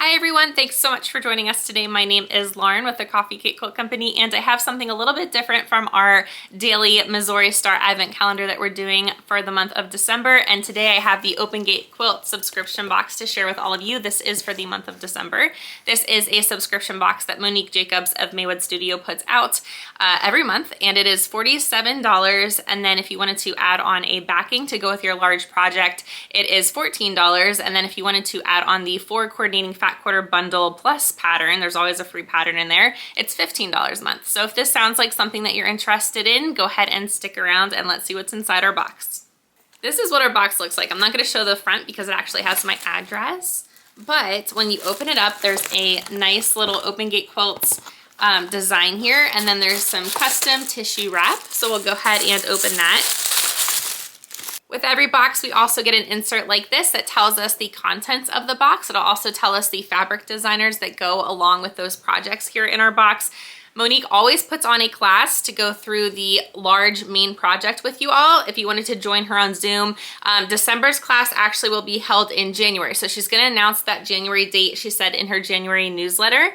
Hi everyone, thanks so much for joining us today. My name is Lauren with the Coffee Cake Quilt Company, and I have something a little bit different from our daily Missouri Star Advent calendar that we're doing for the month of December. And today I have the Open Gate Quilt subscription box to share with all of you. This is for the month of December. This is a subscription box that Monique Jacobs of Maywood Studio puts out every month, and it is $47. And then if you wanted to add on a backing to go with your large project, it is $14. And then if you wanted to add on the 4 coordinating fat quarter bundle plus pattern, there's always a free pattern in there, it's $15 a month. So if this sounds like something that you're interested in, go ahead and stick around and let's see what's inside our box. This is what our box looks like. I'm not going to show the front because it actually has my address, but when you open it up, there's a nice little Open Gate Quilts design here, and then there's some custom tissue wrap. So we'll go ahead and open that. With every box, we also get an insert like this that tells us the contents of the box. It'll also tell us the fabric designers that go along with those projects here in our box. Monique always puts on a class to go through the large main project with you all. If you wanted to join her on Zoom, December's class actually will be held in January. So she's gonna announce that January date, she said, in her January newsletter.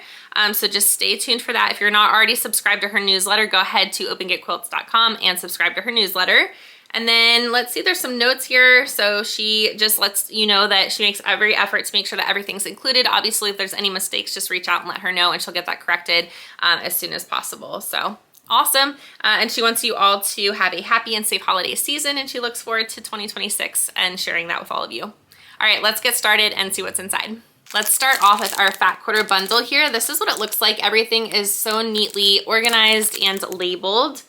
So just stay tuned for that. If you're not already subscribed to her newsletter, go ahead to opengatequilts.com and subscribe to her newsletter. And then let's see, there's some notes here. So she just lets you know that she makes every effort to make sure that everything's included. Obviously, if there's any mistakes, just reach out and let her know and she'll get that corrected as soon as possible. So awesome. And she wants you all to have a happy and safe holiday season, and she looks forward to 2026 and sharing that with all of you. All right, let's get started and see what's inside. Let's start off with our fat quarter bundle here. This is what it looks like. Everything is so neatly organized and labeled.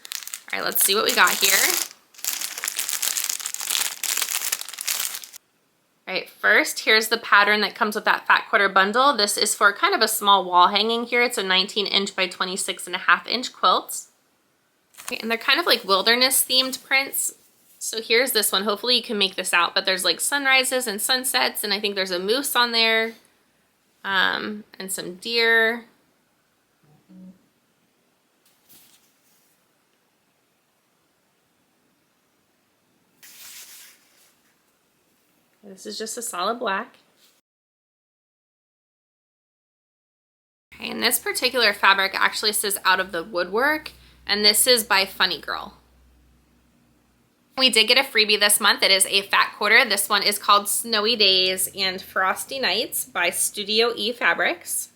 All right, let's see what we got here. All right, first, here's the pattern that comes with that fat quarter bundle. This is for kind of a small wall hanging here. It's a 19-inch by 26.5-inch quilt. Okay, and they're kind of like wilderness themed prints. So here's this one. Hopefully you can make this out, but there's like sunrises and sunsets, and I think there's a moose on there, and some deer. This is just a solid black. Okay, and this particular fabric actually says Out of the Woodwork, and this is by Funny Girl. We did get a freebie this month. It is a fat quarter. This one is called Snowy Days and Frosty Nights by Studio E Fabrics.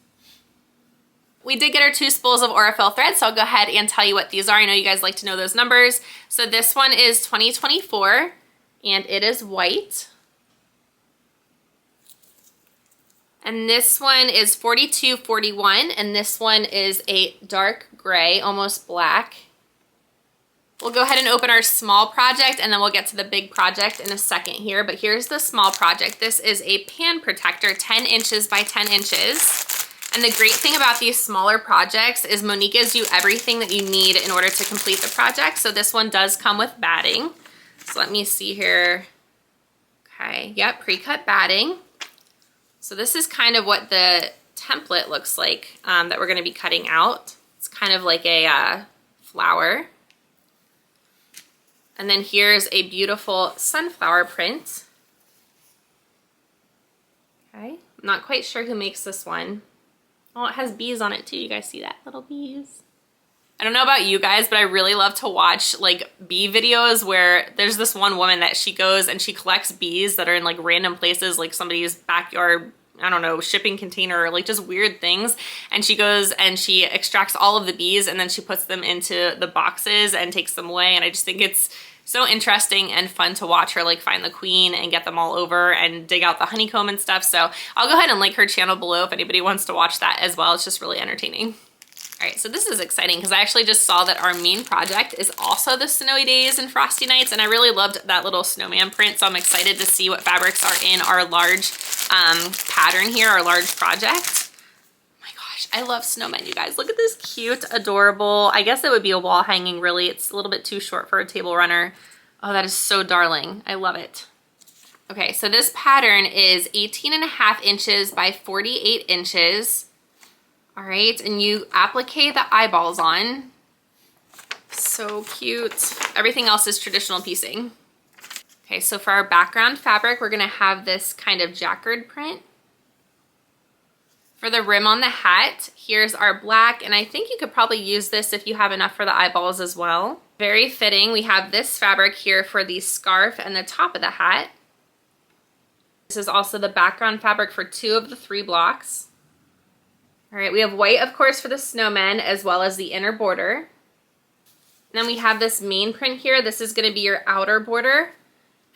We did get our 2 spools of Aurifil thread, so I'll go ahead and tell you what these are. I know you guys like to know those numbers. So this one is 2024, and it is white. And this one is 4241, and this one is a dark gray, almost black. We'll go ahead and open our small project, and then we'll get to the big project in a second here. But here's the small project. This is a pan protector, 10 inches by 10 inches. And the great thing about these smaller projects is Monique gives you everything that you need in order to complete the project. So this one does come with batting. So let me see here. Okay, yep, pre-cut batting. So this is kind of what the template looks like that we're going to be cutting out. It's kind of like a flower. And then here's a beautiful sunflower print. Okay, I'm not quite sure who makes this one. Oh, it has bees on it too. You guys see that? Little bees. I don't know about you guys, but I really love to watch like bee videos where there's this one woman that she goes and she collects bees that are in like random places, like somebody's backyard, I don't know, shipping container, or like just weird things. And she goes and she extracts all of the bees and then she puts them into the boxes and takes them away. And I just think it's so interesting and fun to watch her like find the queen and get them all over and dig out the honeycomb and stuff. So I'll go ahead and link her channel below if anybody wants to watch that as well. It's just really entertaining. All right, so this is exciting because I actually just saw that our main project is also the Snowy Days and Frosty Nights, and I really loved that little snowman print, so I'm excited to see what fabrics are in our large pattern here, our large project. Oh my gosh, I love snowmen, you guys. Look at this cute, adorable, I guess it would be a wall hanging really. It's a little bit too short for a table runner. Oh, that is so darling. I love it. Okay, so this pattern is 18.5 inches by 48 inches. All right, and you applique the eyeballs on. So cute. Everything else is traditional piecing. Okay, so for our background fabric, we're gonna have this kind of jacquard print. For the rim on the hat, here's our black, and I think you could probably use this if you have enough for the eyeballs as well. Very fitting. We have this fabric here for the scarf and the top of the hat. This is also the background fabric for 2 of the 3 blocks. All right, we have white, of course, for the snowman, as well as the inner border. And then we have this main print here. This is going to be your outer border.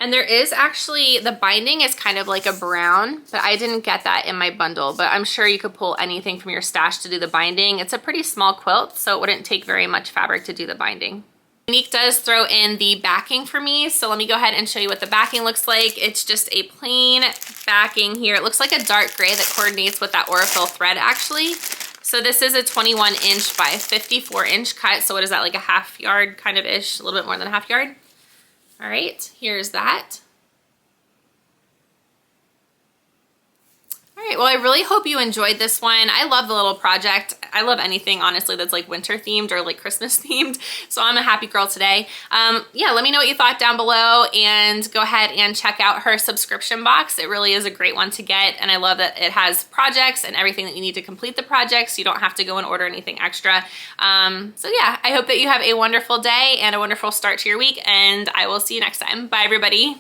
And there is actually, the binding is kind of like a brown, but I didn't get that in my bundle, but I'm sure you could pull anything from your stash to do the binding. It's a pretty small quilt, so it wouldn't take very much fabric to do the binding. Unique does throw in the backing for me, so let me go ahead and show you what the backing looks like. It's just a plain backing here. It looks like a dark gray that coordinates with that Aurifil thread actually. So this is a 21 inch by 54 inch cut, so what is that, like a half yard kind of ish, a little bit more than a half yard? All right, here's that. All right, well, I really hope you enjoyed this one. I love the little project. I love anything, honestly, that's like winter themed or like Christmas themed. So I'm a happy girl today. Yeah, let me know what you thought down below, and go ahead and check out her subscription box. It really is a great one to get. And I love that it has projects and everything that you need to complete the project, so you don't have to go and order anything extra. So yeah, I hope that you have a wonderful day and a wonderful start to your week, and I will see you next time. Bye, everybody.